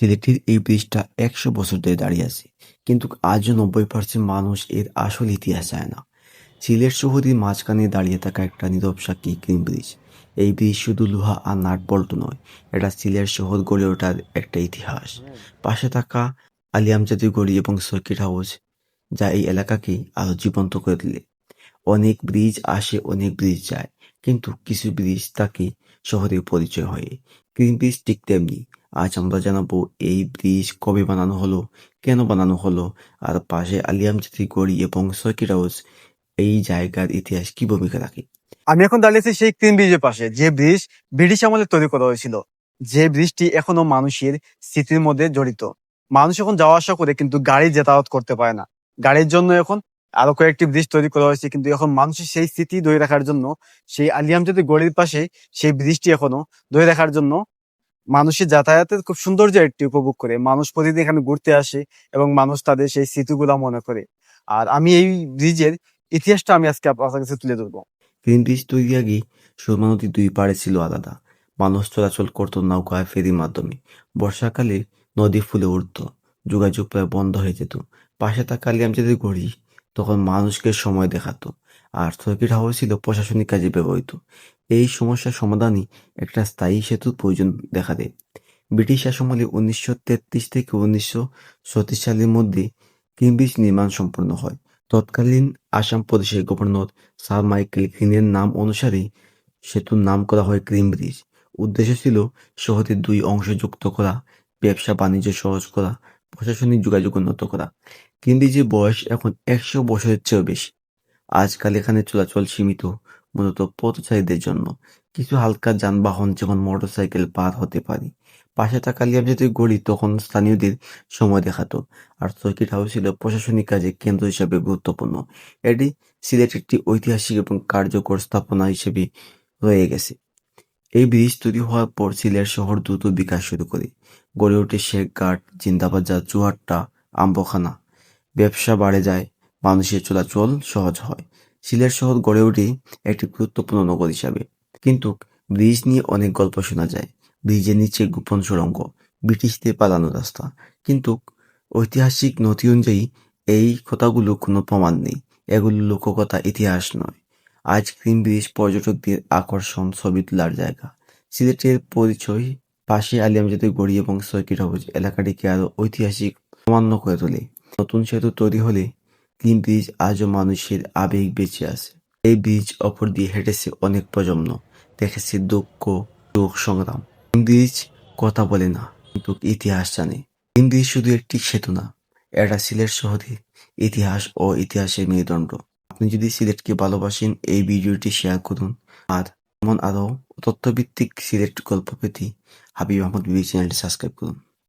সিলেটের এই ব্রিজটা ১০০ বছর ধরে দাঁড়িয়ে আছে, কিন্তু আজও ৯০% মানুষ এর আসল ইতিহাস জানে না। সিলেট শহরের মাঝখানে দাঁড়িয়ে থাকা একটা নীরব সাক্ষী গ্রিন ব্রিজ। এই ব্রিজ শুধু লোহা আর নাট বল্টু নয়, এটা সিলেট শহর গড়ে ওঠার একটা ইতিহাস। পাশে থাকা আলিয়াম জাদুঘরী এবং সার্কিট হাউস, যা এই এলাকাকে আরো জীবন্ত করে তোলে। অনেক ব্রিজ আসে, অনেক ব্রিজ যায়, কিন্তু কিছু ব্রিজ থাকে শহরের পরিচয় হয়ে। গ্রিন ব্রিজ ঠিক তেমনি। আজ আমরা জানাবো এই ব্রিজ কবে বানানো হলো, কেন বানানো হলো, আর পাশে আলিয়াম গড়ি এবং সার্কিট হাউস এই জায়গার ইতিহাস কি ভূমিকা রাখে। আমি এখন দাঁড়িয়েছি সেই ক্রিম ব্রিজের পাশে, যে ব্রিজ ব্রিটিশ আমলে তৈরি করা হয়েছিল। যে ব্রিজটি এখনো মানুষের স্মৃতির মধ্যে জড়িত। মানুষ এখন যাওয়া আসা করে, কিন্তু গাড়ি যাতায়াত করতে পারে না। গাড়ির জন্য এখন আরো কয়েকটি ব্রিজ তৈরি করা হয়েছে, কিন্তু এখন মানুষের সেই স্মৃতি ধরে রাখার জন্য সেই আলিয়াম যদি গড়ির পাশে সেই ব্রিজটি এখনো ধরে রাখার জন্য মানুষের যাতায়াতের খুব সৌন্দর্য একটি উপভোগ করে। মানুষ প্রতিদিন এখানে ঘুরতে আসে এবং মানুষ তাদের সেই স্মৃতিগুলা মনে করে। আর আমি এই ব্রিজের ইতিহাসটা আমি আজকে আপনার কাছে তুলে ধরবো। গ্রিন ব্রিজ তৈরি আগে সুরমা নদীর দুই পাড়ে ছিল আলাদা। মানুষ চলাচল করত নৌকা আর ফেরির মাধ্যমে। বর্ষাকালে নদী ফুলে উঠত, যোগাযোগ প্রায় বন্ধ হয়ে যেত। পাশে থাকা আলিয়ামজাদের ঘড়ি তখন মানুষকে সময় দেখাতো, আর সার্কিট হাউস ছিল প্রশাসনিক কাজে ব্যবহৃত। এই সমস্যার সমাধানই একটা স্থায়ী সেতুর প্রয়োজন দেখা দেয়। ব্রিটিশ শাসনামলে ১৯৩৩ থেকে ১৯৩৬ সালের মধ্যে গ্রিন ব্রিজ নির্মাণ সম্পন্ন হয়। তৎকালীন আসাম প্রদেশের গভর্নর স্যার মাইকেল গ্রিনের নাম অনুসারেই সেতুর নাম করা হয় গ্রিন ব্রিজ। উদ্দেশ্য ছিল শহরের দুই অংশ যুক্ত করা, ব্যবসা বাণিজ্য সহজ করা, প্রশাসনিক যোগাযোগ উন্নত করা। গ্রিন ব্রিজের বয়স এখন ১০০ বছরের চেয়েও বেশি। আজকাল এখানে চলাচল সীমিত, মূলত পথচারীদের জন্য। কিছু হালকা যানবাহন যেমন মোটরসাইকেল পার হতে পারে। পাশে থাকা আলিয়ামজাদের গড়ি তখন স্থানীয়দের সময় দেখাতো, আর সার্কিট হাউস ছিল প্রশাসনিক কাজে কেন্দ্র হিসাবে গুরুত্বপূর্ণ। এটি সিলেট একটি ঐতিহাসিক এবং কার্যকর স্থাপনা হিসেবে রয়ে গেছে। এই ব্রিজ তৈরি হওয়ার পর সিলেট শহর দ্রুত বিকাশ শুরু করে। গড়ে ওঠে শেখঘাট, জিন্দাবাজার, চুয়াড্ডা, আম্বখানা। ব্যবসা বাড়ে যায়, মানুষের চলাচল সহজ হয়। সিলেট শহর গড়ে ওঠে একটি গুরুত্বপূর্ণ নগর হিসাবে। কিন্তু ব্রিজ নিয়ে অনেক গল্প শোনা যায়। ব্রিজের নিচে গোপন সুড়ঙ্গ, ব্রিটিশদের পালানোর রাস্তা। কিন্তু ঐতিহাসিক নথি অনুযায়ী এই কথাগুলো কোনো প্রমাণ নেই। এগুলো লোককথা, ইতিহাস নয়। আজ গ্রিন ব্রিজ পর্যটকদের আকর্ষণ, ছবি তোলার জায়গা। সিলেটের পরিচয় পাশে আলিয়ামজাদের গড়ি এবং সার্কিট হাউস এলাকাটিকে আরো ঐতিহাসিক অমান্য করে তোলে। নতুন সেতু তৈরি হলে গ্রিন ব্রিজ আজও মানুষের আবেগ বেঁচে আছে। এই ব্রিজ ওপর দিয়ে হেঁটেছে অনেক প্রজন্ম, দেখেছে দুঃখ, সুখ, সংগ্রাম। গ্রিন ব্রিজ কথা বলে না, কিন্তু ইতিহাস জানে। গ্রিন ব্রিজ শুধু একটি সেতু না, এটা সিলেট শহরের ইতিহাস ও ইতিহাসের মেরুদণ্ড। আপনি যদি সিলেটকে ভালোবাসেন, এই ভিডিওটি শেয়ার করুন। আর এমন আরও তথ্যভিত্তিক সিলেট গল্প পেতে হাবিব আহমদ বিবি চ্যানেলটি সাবস্ক্রাইব করুন।